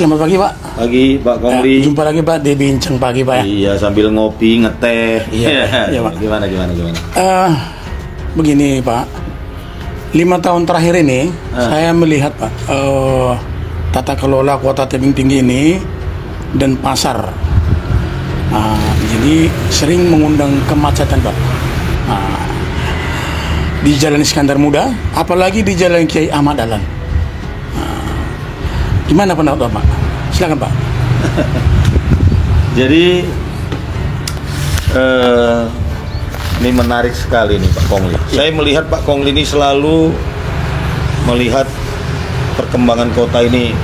Selamat pagi Pak. Pagi Pak Komri. Jumpa lagi Pak di Bincang Pagi Pak ya. Iya, sambil ngopi, ngeteh. Iya Pak. Gimana? Begini Pak, 5 tahun terakhir ini saya melihat Pak, tata kelola kota tebing tinggi ini dan pasar, jadi sering mengundang kemacetan Pak. Di Jalan Iskandar Muda, apalagi di Jalan Kiai Ahmad Dahlan. Gimana pendapat Pak? Silakan Pak. Jadi ini menarik sekali nih Pak Kongli. Saya melihat Pak Kongli ini selalu melihat perkembangan kota ini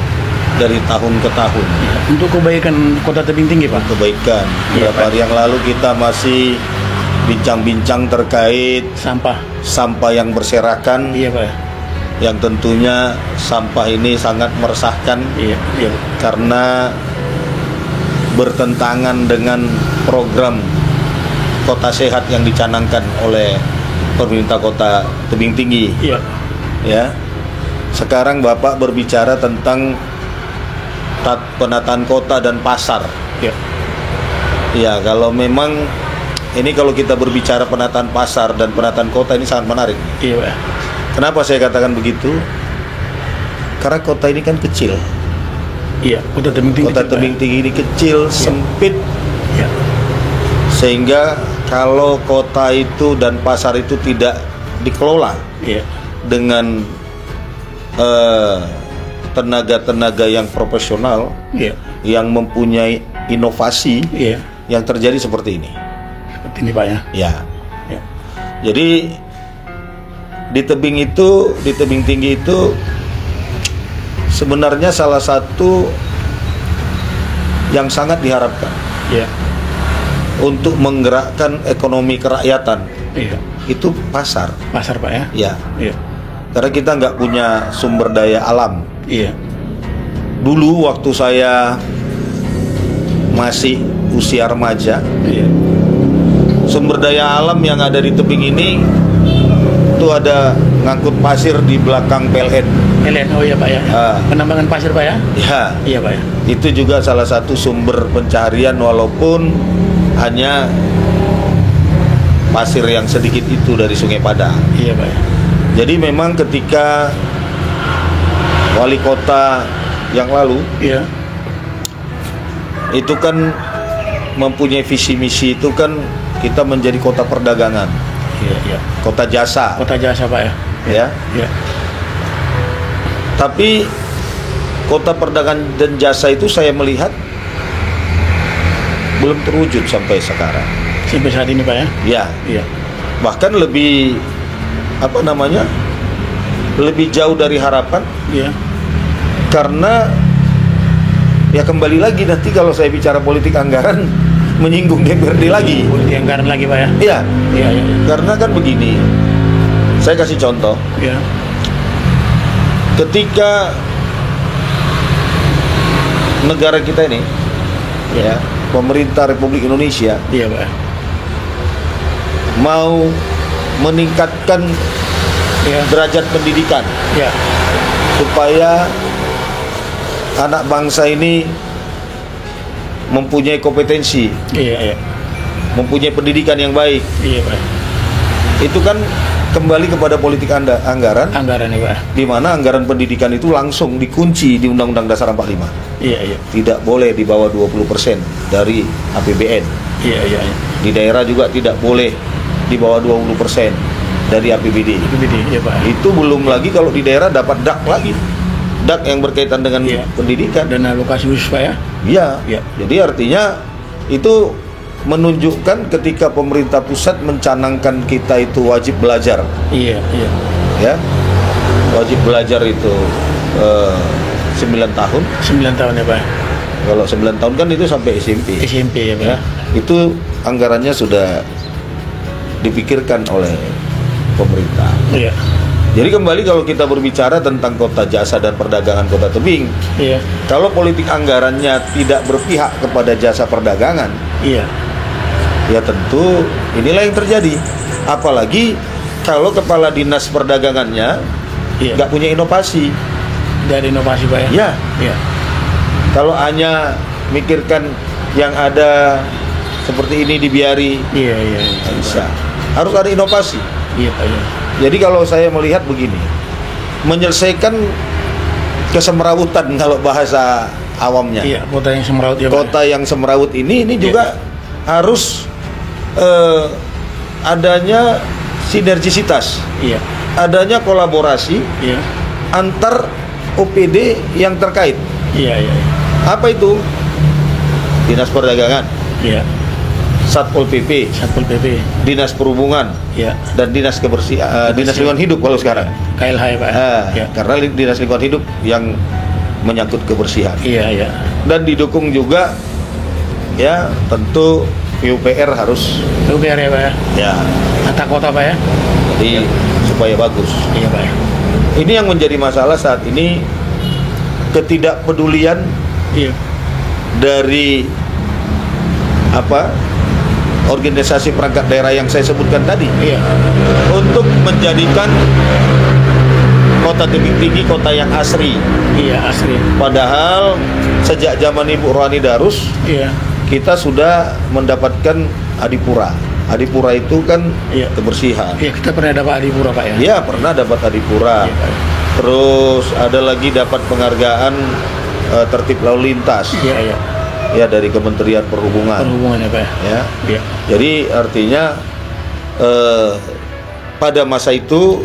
dari tahun ke tahun. Untuk kebaikan kota tebing tinggi Pak. Kebaikan. Beberapa hari yang lalu kita masih bincang-bincang terkait sampah yang berserakan. Iya Pak. Yang tentunya sampah ini sangat meresahkan. Iya. Karena bertentangan dengan program kota sehat yang dicanangkan oleh pemerintah kota tebing tinggi. Iya. Ya. Sekarang Bapak berbicara tentang penataan kota dan pasar. Iya. Ya, kalau memang ini kalau kita berbicara penataan pasar dan penataan kota ini sangat menarik. Iya Pak. Kenapa saya katakan begitu? Karena kota ini kan kecil. Iya, kota tebing tinggi. Kota tebing tinggi ini kecil, sempit. Iya. Sehingga kalau kota itu dan pasar itu tidak dikelola dengan tenaga-tenaga yang profesional, yang mempunyai inovasi, yang terjadi seperti ini. Seperti ini Pak ya. Ya. Jadi di tebing tinggi itu sebenarnya salah satu yang sangat diharapkan untuk menggerakkan ekonomi kerakyatan itu pasar Pak ya. Ya. Karena kita nggak punya sumber daya alam. Dulu waktu saya masih usia remaja, sumber daya alam yang ada di tebing ini itu ada ngangkut pasir di belakang PLN. Oh iya Pak ya. Penambangan pasir Pak ya. Iya Pak ya. Itu juga salah satu sumber pencarian walaupun hanya pasir yang sedikit itu dari Sungai Padang. Iya Pak ya. Jadi memang ketika wali kota yang lalu itu kan mempunyai visi misi, itu kan kita menjadi kota perdagangan. Kota jasa. Kota jasa Pak ya. Tapi kota perdagangan dan jasa itu saya melihat belum terwujud sampai sekarang. Sampai saat ini Pak ya. Bahkan lebih lebih jauh dari harapan. Karena ya kembali lagi nanti kalau saya bicara politik anggaran menyinggung DPRD lagi. Politik anggaran lagi Pak ya. Iya. Karena kan begini, saya kasih contoh. Ketika negara kita ini, pemerintah Republik Indonesia, Pak, mau meningkatkan derajat pendidikan, supaya anak bangsa ini mempunyai kompetensi, mempunyai pendidikan yang baik. Pak. Itu kan kembali kepada politik anggaran ya Pak. Di mana anggaran pendidikan itu langsung dikunci di Undang-Undang Dasar 45. Tidak boleh di bawah 20% dari APBN. Di daerah juga tidak boleh di bawah 20% dari APBD. Pak. Itu belum lagi kalau di daerah dapat DAK lagi. DAK yang berkaitan dengan pendidikan dan alokasi khusus Pak ya. Jadi artinya itu menunjukkan ketika pemerintah pusat mencanangkan kita itu wajib belajar. Wajib belajar itu 9 tahun. 9 tahun ya Pak. Kalau 9 tahun kan itu sampai SMP. Ya Pak. Itu anggarannya sudah dipikirkan oleh pemerintah. Jadi kembali kalau kita berbicara tentang kota jasa dan perdagangan kota tebing, kalau politik anggarannya tidak berpihak kepada jasa perdagangan, ya tentu inilah yang terjadi. Apalagi kalau kepala dinas perdagangannya nggak punya inovasi. Dari inovasi Pak ya? Ya. Kalau hanya mikirkan yang ada seperti ini dibiari, nggak bisa. Harus ada inovasi. Iya, Pak. Ya. Jadi kalau saya melihat begini, menyelesaikan kesemrawutan kalau bahasa awamnya. Iya, kota yang semrawut ya, Pak. Kota yang semrawut ini juga harus adanya sinergisitas. Iya. Adanya kolaborasi antar OPD yang terkait. Iya. Apa itu? Dinas Perdagangan. Iya. Satpol PP, Dinas Perhubungan, dan Dinas Kebersihan, Dinas Lingkungan Hidup kalau sekarang. KLH ya, Pak. Karena Dinas Lingkungan Hidup yang menyangkut kebersihan. Iya. Dan didukung juga, ya tentu PUPR harus. PUPR ya, Pak. Ya. Tata kota, Pak ya. Jadi supaya bagus. Iya, Pak. Ini yang menjadi masalah saat ini, ketidakpedulian dari organisasi perangkat daerah yang saya sebutkan tadi, untuk menjadikan Kota Tebing Tinggi kota yang asri. Iya, asri. Padahal sejak zaman Ibu Rohani Darus, kita sudah mendapatkan Adipura. Adipura itu kan kebersihan. Iya, kita pernah dapat Adipura, Pak ya. Iya, pernah dapat Adipura. Terus ada lagi dapat penghargaan tertib lalu lintas. Iya. Ya, dari Kementerian Perhubungan ya, Pak ya. Jadi artinya pada masa itu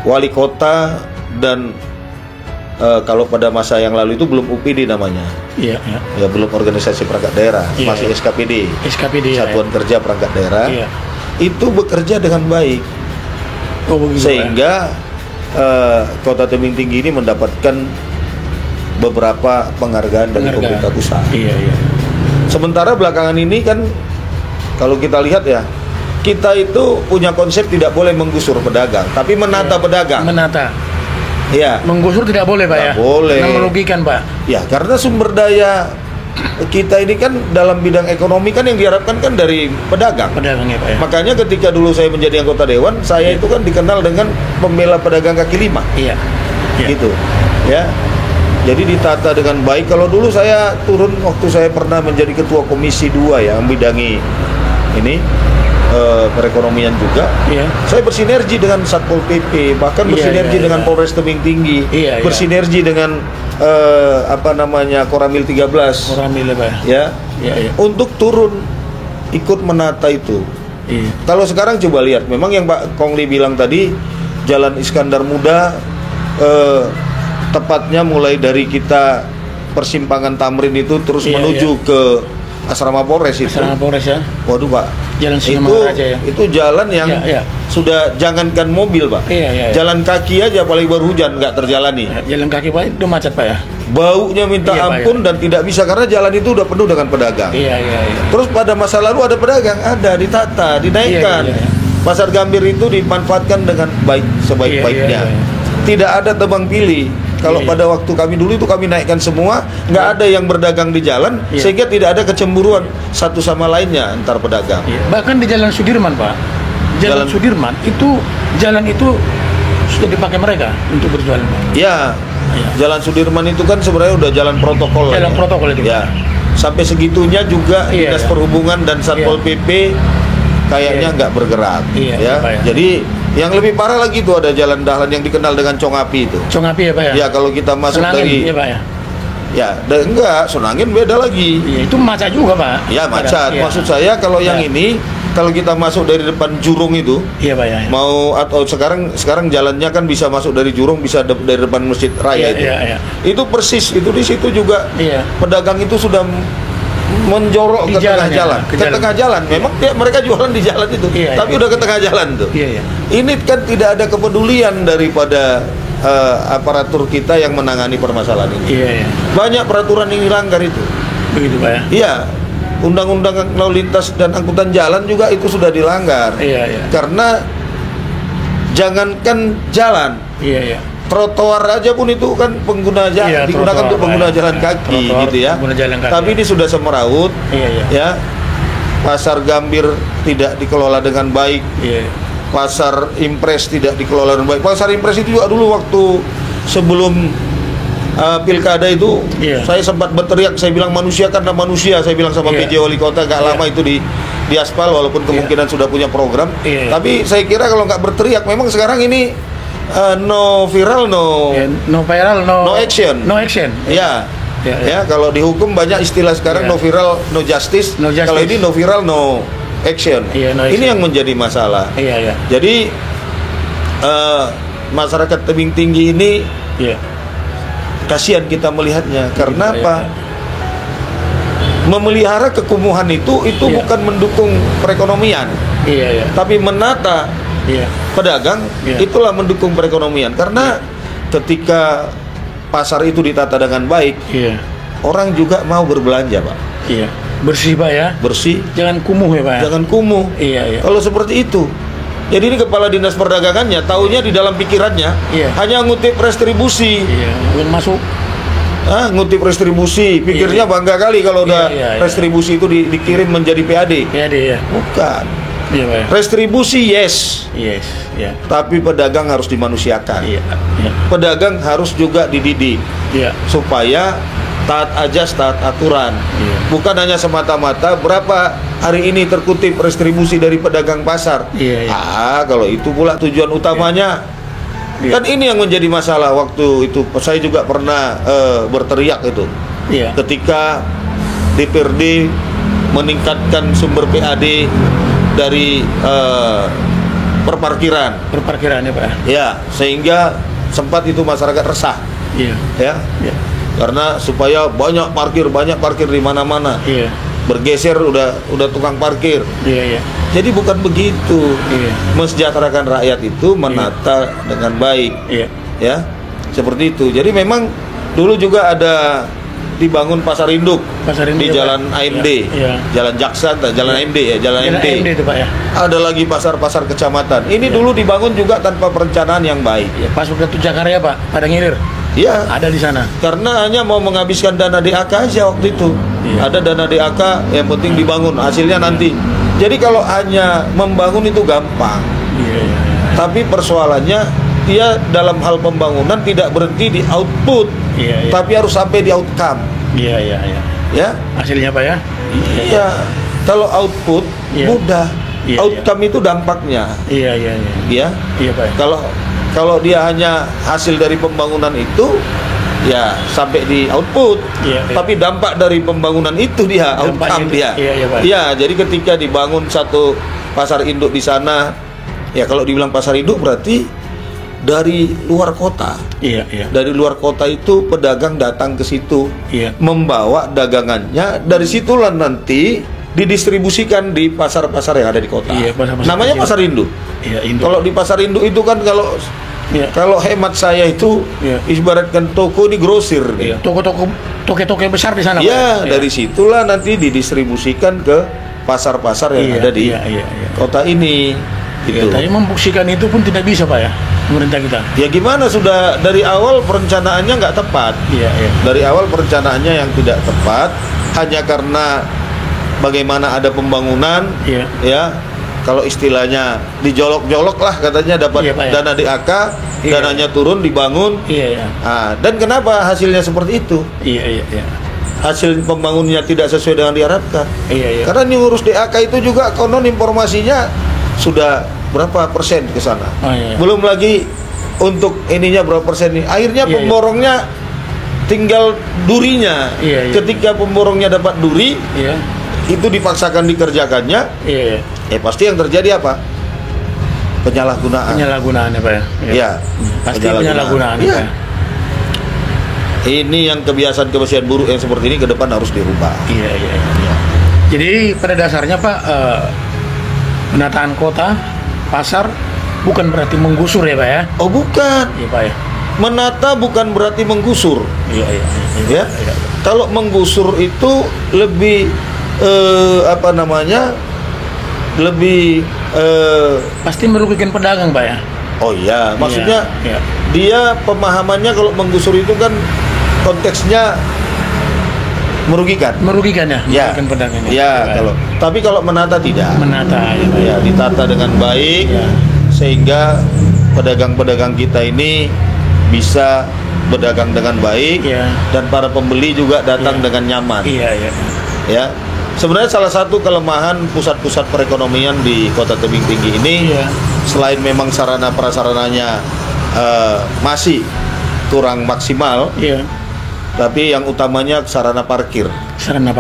wali kota dan kalau pada masa yang lalu itu belum UPD namanya. Ya, belum organisasi perangkat daerah, masih SKPD. Satuan Kerja Perangkat Daerah. Itu bekerja dengan baik. Sehingga Kota Tebing Tinggi ini mendapatkan beberapa penghargaan dari pemerintah pusat. Sementara belakangan ini kan kalau kita lihat ya, kita itu punya konsep tidak boleh menggusur pedagang, tapi menata pedagang. Ya. Menggusur tidak boleh, Pak ya. Boleh. Karena merugikan, Pak. Ya, karena sumber daya kita ini kan dalam bidang ekonomi kan yang diharapkan kan dari pedagang. Pedagang ya, Pak ya. Makanya ketika dulu saya menjadi anggota dewan, saya itu kan dikenal dengan pembela pedagang kaki lima. Iya. Gitu. Ya. Jadi ditata dengan baik. Kalau dulu saya turun waktu saya pernah menjadi ketua komisi 2 ya, membidangi ini perekonomian juga. Saya bersinergi dengan Satpol PP, bahkan bersinergi dengan Polres Tebing Tinggi, bersinergi dengan Koramil 13. Koramil ya. Untuk turun ikut menata itu. Kalau sekarang coba lihat, memang yang Pak Kongli bilang tadi, Jalan Iskandar Muda tepatnya mulai dari kita persimpangan Tamrin itu terus menuju ke Asrama Polres itu. Asrama Polres ya. Waduh, Pak. Jalan Raja ya. Itu jalan yang sudah jangankan mobil, Pak. Jalan kaki aja paling baru hujan nggak terjalani. Jalan kaki, Pak, itu macet, Pak ya. Baunya minta ampun dan tidak bisa karena jalan itu udah penuh dengan pedagang. Terus pada masa lalu ada pedagang, ada ditata, dinaikkan. Pasar Gambir itu dimanfaatkan dengan baik, sebaik-baiknya. Tidak ada tebang pilih. Kalau pada waktu kami dulu itu kami naikkan semua, nggak ada yang berdagang di jalan, sehingga tidak ada kecemburuan satu sama lainnya antar pedagang. Bahkan di Jalan Sudirman, Pak, Jalan Sudirman itu jalan itu sudah dipakai mereka untuk berjualan, Pak. Ya, Jalan Sudirman itu kan sebenarnya udah jalan protokol. Jalan protokol itu. Ya, sampai segitunya juga Dinas Perhubungan dan Satpol PP kayaknya nggak bergerak. Jadi yang lebih parah lagi itu ada jalan dahlan yang dikenal dengan Congapi itu. Congapi ya, Pak ya? Ya, kalau kita masuk Senangin, dari ya, Pak ya? Ya, enggak, Senangin beda lagi. Itu macet juga, Pak. Ya, macet. Maksud saya kalau yang ini, kalau kita masuk dari depan Jurung itu, Pak ya. Mau atau sekarang jalannya kan bisa masuk dari Jurung, bisa dari depan Masjid Raya itu. Itu persis itu di situ juga. Pedagang itu sudah menjorok ke tengah jalan. Memang mereka jualan di jalan itu, tapi udah ke tengah jalan tuh. Ini kan tidak ada kepedulian daripada aparatur kita yang menangani permasalahan ini. Banyak peraturan yang dilanggar itu. Begitu, Pak ya? Iya. Undang-undang lalu lintas dan angkutan jalan juga itu sudah dilanggar. Karena jangankan jalan. Trotoar aja pun itu kan pengguna jalan, digunakan untuk pengguna jalan kaki, gitu ya. Tapi ini sudah semeraut, ya. Pasar Gambir tidak dikelola dengan baik, Pasar Impres tidak dikelola dengan baik. Pasar Impres itu juga dulu waktu sebelum pilkada itu saya sempat berteriak, saya bilang manusia karena manusia, saya bilang sama PJ Wali Kota, gak lama itu di aspal walaupun kemungkinan sudah punya program. Tapi saya kira kalau nggak berteriak, memang sekarang ini no viral, no action. Ya. Ya, kalau dihukum banyak istilah sekarang no viral, no justice. Kalau ini no viral, no action. Ini yang menjadi masalah. Jadi masyarakat tebing tinggi ini kasihan kita melihatnya. Karena apa? Memelihara kekumuhan itu bukan mendukung perekonomian, tapi menata pedagang itulah mendukung perekonomian. Karena ketika pasar itu ditata dengan baik, orang juga mau berbelanja, Pak. Bersih, Pak ya. Bersih. Jangan kumuh ya, Pak. Jangan kumuh. Kalau seperti itu. Jadi ini kepala dinas perdagangannya taunya di dalam pikirannya hanya ngutip restribusi. Masuk. Ngutip restribusi, pikirnya bangga kali kalau udah restribusi itu dikirim menjadi PAD. Bukan. Restribusi tapi pedagang harus dimanusiakan. Pedagang harus juga dididik supaya taat ajas, taat aturan. Bukan hanya semata-mata berapa hari ini terkutip restribusi dari pedagang pasar. Kalau itu pula tujuan utamanya. Kan ini yang menjadi masalah waktu itu. Saya juga pernah berteriak itu. Ketika DPRD meningkatkan sumber PAD dari perparkiran ya, Pak. Sehingga sempat itu masyarakat resah. Karena supaya banyak parkir di mana-mana. Bergeser udah tukang parkir. Jadi bukan begitu. Mensejahterakan rakyat itu menata dengan baik. Seperti itu. Jadi memang dulu juga ada dibangun pasar induk di Jalan AMD, Jalan Jaksa, Jalan AMD itu, Pak ya. Ada lagi pasar-pasar kecamatan. Ini dulu dibangun juga tanpa perencanaan yang baik. Pas udah Jakarta, Pak, pada ngilir. Ada di sana. Karena hanya mau menghabiskan dana DAK aja waktu itu. Ada dana DAK, yang penting dibangun, hasilnya nanti. Jadi kalau hanya membangun itu gampang. Tapi persoalannya dia dalam hal pembangunan tidak berhenti di output, tapi harus sampai di outcome. Hasilnya, Pak ya. Kalau output mudah, outcome itu dampaknya. Pak. Kalau dia hanya hasil dari pembangunan itu, sampai di output. Tapi dampak dari pembangunan itu dia outcome dia. Jadi ketika dibangun satu pasar induk di sana, kalau dibilang pasar induk berarti dari luar kota. Dari luar kota itu pedagang datang ke situ, membawa dagangannya. Dari situlah nanti didistribusikan di pasar-pasar yang ada di kota. Namanya pasar induk. Kalau di pasar induk itu kan kalau hemat saya itu ibaratkan toko di grosir. Toko-toko besar di sana. Dari situlah nanti didistribusikan ke pasar-pasar yang ada di kota ini. Tapi membuktikan itu pun tidak bisa, Pak ya, pemerintah kita. Gimana, sudah dari awal perencanaannya nggak tepat. Dari awal perencanaannya yang tidak tepat, hanya karena bagaimana ada pembangunan, kalau istilahnya dijolok-jolok lah katanya dapat dana DAK, dananya turun dibangun. Dan kenapa hasilnya seperti itu? Hasil pembangunannya tidak sesuai dengan diharapkan. Karena ngurus DAK itu juga konon informasinya sudah berapa persen ke sana. Belum lagi untuk ininya berapa persen nih. Akhirnya pemborongnya tinggal durinya. Ketika pemborongnya dapat duri, itu dipaksakan dikerjakannya. Pasti yang terjadi apa? Penyalahgunaan. Penyalahgunaan ya, Pak ya. Pasti penyalahgunaan. Pak. Ini yang kebiasaan-kebiasaan buruk yang seperti ini ke depan harus dirubah. Jadi pada dasarnya, Pak, penataan kota, pasar bukan berarti menggusur ya, Pak ya? Oh, bukan. Pak ya. Menata bukan berarti menggusur. Kalau menggusur itu lebih lebih pasti merugikan pedagang, Pak ya. Oh iya, maksudnya dia pemahamannya kalau menggusur itu kan konteksnya merugikan ya, merugikan pedagangnya. Tapi kalau menata tidak. Menata ditata dengan baik sehingga pedagang-pedagang kita ini bisa berdagang dengan baik, dan para pembeli juga datang dengan nyaman. Ya, sebenarnya salah satu kelemahan pusat-pusat perekonomian di Kota Tebing Tinggi ini, selain memang sarana prasarananya masih kurang maksimal, tapi yang utamanya sarana parkir.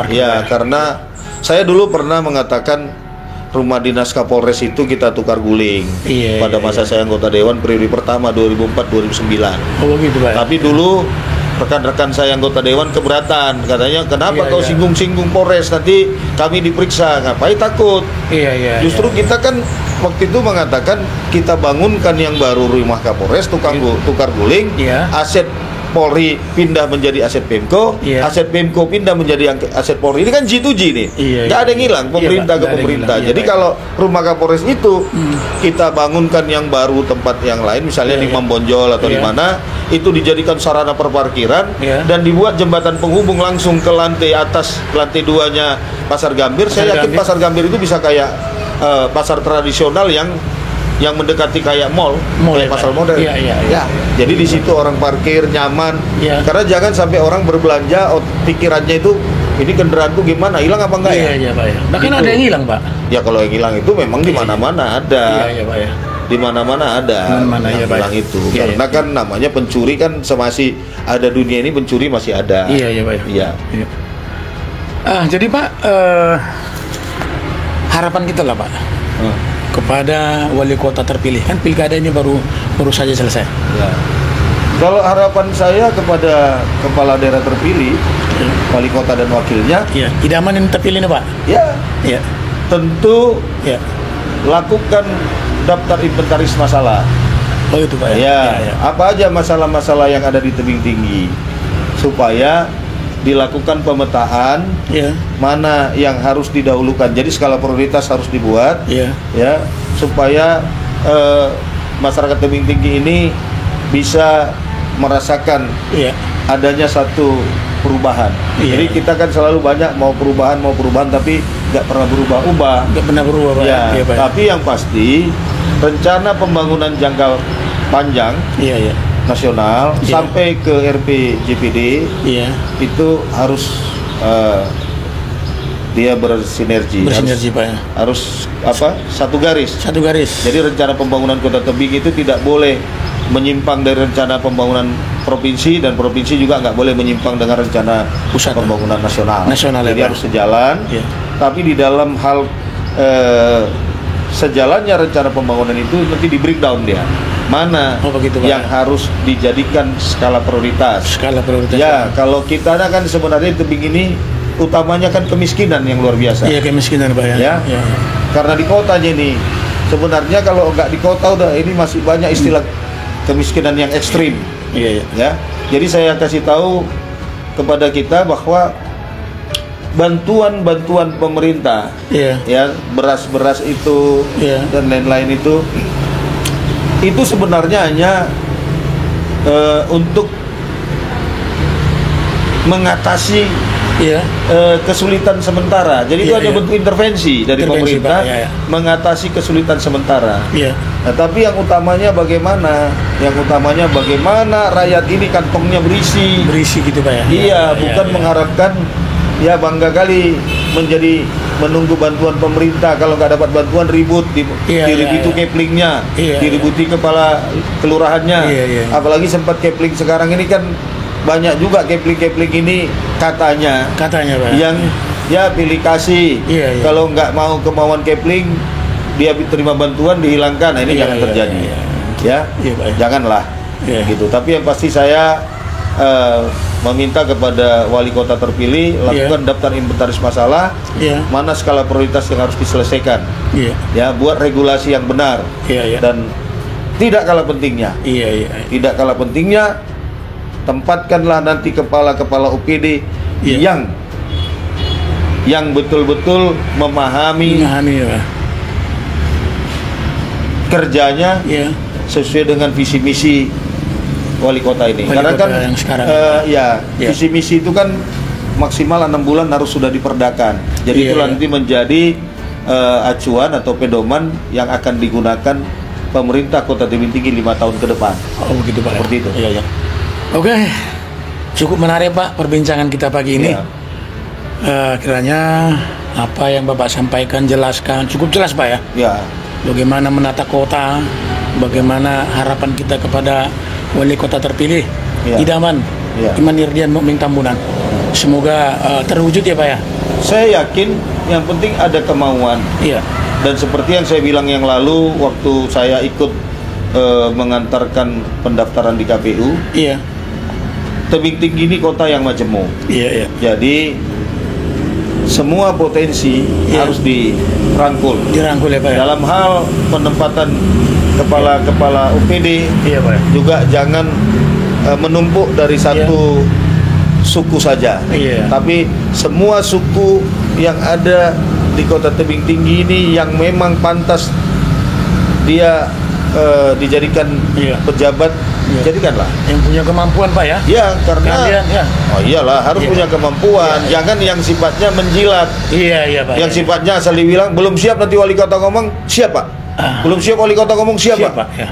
Ya, karena saya dulu pernah mengatakan rumah dinas Kapolres itu kita tukar guling pada masa saya anggota dewan periode pertama 2004-2009. Oh gitu Pak. Tapi dulu rekan-rekan saya anggota dewan keberatan, katanya kenapa kau singgung-singgung Polres, nanti kami diperiksa. Ngapain takut? Justru kita kan waktu itu mengatakan kita bangunkan yang baru rumah Kapolres, tukar guling, aset Polri pindah menjadi aset Pemko, aset Pemko pindah menjadi aset Polri. Ini kan G2G nih, nggak ada yang hilang, pemerintah ke pemerintah. Jadi kalau rumah Kapolres itu kita bangunkan yang baru tempat yang lain, misalnya di Mambonjol atau di mana, itu dijadikan sarana perparkiran dan dibuat jembatan penghubung langsung ke lantai atas, lantai 2-nya Pasar Gambir. Saya yakin Pasar Gambir itu bisa kayak pasar tradisional yang mendekati kayak mall kayak pasar modern. Ya, jadi di situ orang parkir nyaman. Karena jangan sampai orang berbelanja pikirannya itu ini kendaraanku gimana, hilang apa enggak ya? Bahkan ada yang hilang, Pak. Ya kalau yang hilang itu memang di mana-mana ada. Di mana-mana ada yang hilang itu. Karena kan namanya pencuri kan semasi ada dunia ini, pencuri masih ada. Jadi Pak, harapan kita lah Pak. Kepada wali kota terpilih, kan pilkada ini baru saja selesai. Kalau harapan saya kepada kepala daerah terpilih, wali kota dan wakilnya, idaman yang terpilih nih Pak. Tentu lakukan daftar inventaris masalah. Oh itu Pak apa aja masalah-masalah yang ada di Tebing Tinggi, supaya dilakukan pemetaan mana yang harus didahulukan. Jadi skala prioritas harus dibuat supaya masyarakat Tebing Tinggi ini bisa merasakan adanya satu perubahan. Jadi kita kan selalu banyak mau perubahan tapi nggak pernah berubah-ubah. Tapi yang pasti rencana pembangunan jangka panjang nasional sampai ke RPJPD itu harus dia bersinergi Pak harus satu garis. Jadi rencana pembangunan Kota Tebing itu tidak boleh menyimpang dari rencana pembangunan provinsi, dan provinsi juga nggak boleh menyimpang dengan rencana pusat pembangunan nasional. Jadi harus sejalan. Tapi di dalam hal sejalannya rencana pembangunan itu nanti di breakdown dia. Mana yang harus dijadikan skala prioritas. Kalau kita kan sebenarnya Tebing ini utamanya kan kemiskinan yang luar biasa. Kemiskinan Pak Karena di kotanya ini sebenarnya kalau nggak di kota udah ini masih banyak istilah kemiskinan yang ekstrim. Jadi saya kasih tahu kepada kita bahwa bantuan pemerintah beras itu dan lain-lain itu sebenarnya hanya untuk mengatasi kesulitan sementara. Jadi itu hanya bentuk intervensi dari pemerintah mengatasi kesulitan sementara. Tapi yang utamanya bagaimana? Bagaimana rakyat ini kantongnya berisi gitu Pak bukan mengharapkan bangga kali menunggu bantuan pemerintah. Kalau nggak dapat bantuan ribut diributi keplingnya, diributi kepala kelurahannya. Apalagi sempat kepling sekarang ini kan banyak juga kepling ini katanya Pak yang pilih kasih. Kalau nggak mau kemauan kepling dia terima bantuan dihilangkan. Nah ini jangan terjadi. Janganlah gitu. Tapi yang pasti saya meminta kepada wali kota terpilih lakukan daftar inventaris masalah, mana skala prioritas yang harus diselesaikan, buat regulasi yang benar, dan tidak kalah pentingnya, tempatkanlah nanti kepala UPD yang betul-betul memahami kerjanya sesuai dengan visi misi wali kota ini. Karena kan visi misi itu kan maksimal 6 bulan harus sudah diperdakan. Jadi itu nanti menjadi acuan atau pedoman yang akan digunakan pemerintah Kota Tebing Tinggi 5 tahun ke depan. Oh begitu Pak. Seperti itu. Oke, cukup menarik Pak perbincangan kita pagi ini. Ya. Kiranya apa yang Bapak sampaikan, jelaskan cukup jelas Pak ya. Ya. Bagaimana menata kota, bagaimana harapan kita kepada wali kota terpilih, Ya. idaman, Ya. Iman Irdian Mukming Tambunan. Semoga terwujud ya Pak ya. Saya yakin yang penting ada kemauan. Iya. Dan seperti yang saya bilang yang lalu waktu saya ikut mengantarkan pendaftaran di KPU, Iya. Tebing Tinggi ini kota yang majemuk. Iya, iya. Jadi semua potensi Iya. harus dirangkul. Dirangkul ya Pak ya. Dalam hal penempatan kepala UPD, Iya Pak ya. juga jangan menumpuk dari satu suku saja. Iya. Tapi semua suku yang ada di kota Tebing Tinggi ini yang memang pantas dia dijadikan pejabat, jadikanlah. Yang punya kemampuan Pak ya. Ya, karena Kalian ya. oh iyalah harus punya kemampuan. Jangan yang sifatnya menjilat. Iya Pak. Yang sifatnya asal dibilang belum siap, nanti wali kota ngomong siap Pak. Belum siap wali kota ngomong siap Pak. Ya.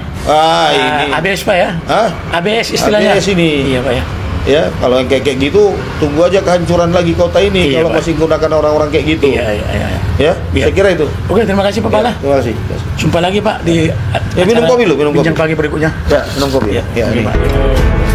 Ini ABS Pak ya. Hah? ABS istilahnya. ABS ini. Iya Pak ya. Ya, kalau yang kayak gitu tunggu aja kehancuran lagi kota ini kalau Pak. masih menggunakan orang-orang kayak gitu. Iya. Ya, saya kira itu. Oke, terima kasih Pak Bala. Terima kasih. Jumpa lagi Pak di Minum kopi lu, minum kopi. bincang pagi berikutnya. Ya, minum kopi. Ya, terima kasih.